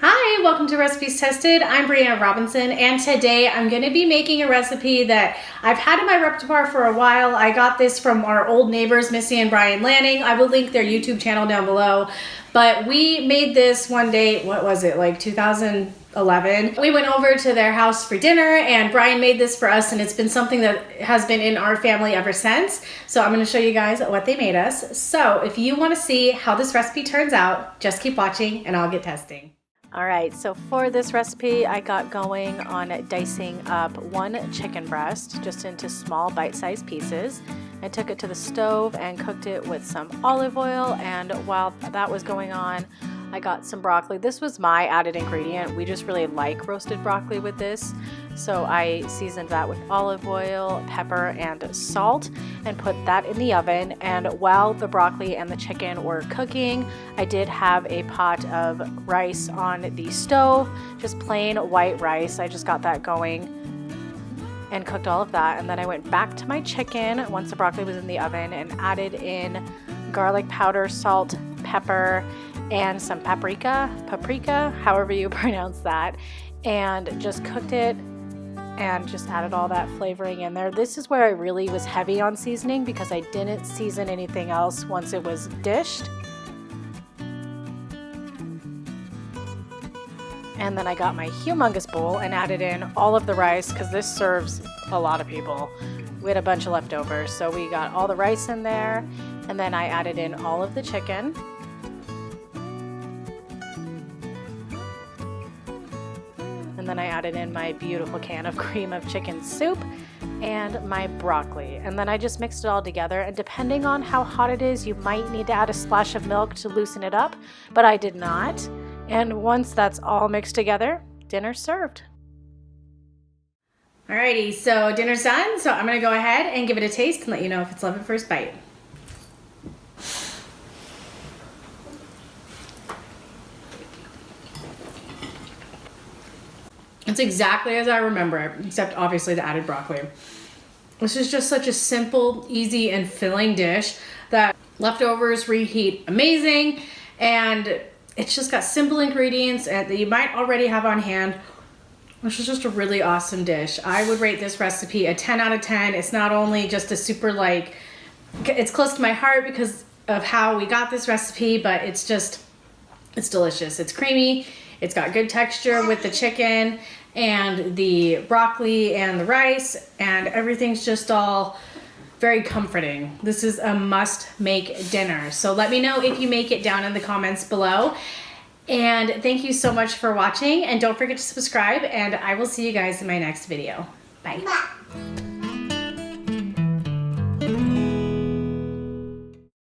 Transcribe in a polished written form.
Hi, welcome to Recipes Tested. I'm Brianna Robinson, and today I'm going to be making a recipe that I've had in my repertoire for a while. I got this from our old neighbors, Missy and Bryan Lanning. I will link their YouTube channel down below. But we made this one day, what was it, like 2011? We went over to their house for dinner, and Brian made this for us, and it's been something that has been in our family ever since. So I'm going to show you guys what they made us. So if you want to see how this recipe turns out, just keep watching and I'll get testing. All right, so for this recipe, I got going on dicing up one chicken breast just into small bite-sized pieces. I took it to the stove and cooked it with some olive oil, and while that was going on, I got some broccoli. This was my added ingredient. We just really like roasted broccoli with this. So I seasoned that with olive oil, pepper, and salt, and put that in the oven. And while the broccoli and the chicken were cooking, I did have a pot of rice on the stove, just plain white rice. I just got that going and cooked all of that. And then I went back to my chicken once the broccoli was in the oven and added in garlic powder, salt, pepper, and some paprika, however you pronounce that, and just cooked it and just added all that flavoring in there. This is where I really was heavy on seasoning because I didn't season anything else once it was dished. And then I got my humongous bowl and added in all of the rice because this serves a lot of people. We had a bunch of leftovers, so we got all the rice in there, and then I added in all of the chicken. And then I added in my beautiful can of cream of chicken soup and my broccoli. And then I just mixed it all together. And depending on how hot it is, you might need to add a splash of milk to loosen it up, but I did not. And once that's all mixed together, dinner's served. Alrighty, so dinner's done. So I'm gonna go ahead and give it a taste and let you know if it's love at first bite. It's exactly as I remember it, except obviously the added broccoli. This is just such a simple, easy, and filling dish that leftovers reheat amazing, and it's just got simple ingredients that you might already have on hand, which is just a really awesome dish. I would rate this recipe a 10 out of 10. It's not only just a super it's close to my heart because of how we got this recipe, but it's delicious. It's creamy. It's got good texture with the chicken and the broccoli and the rice, and everything's just all very comforting. This is a must-make dinner. So let me know if you make it down in the comments below. And thank you so much for watching, and don't forget to subscribe, and I will see you guys in my next video. Bye.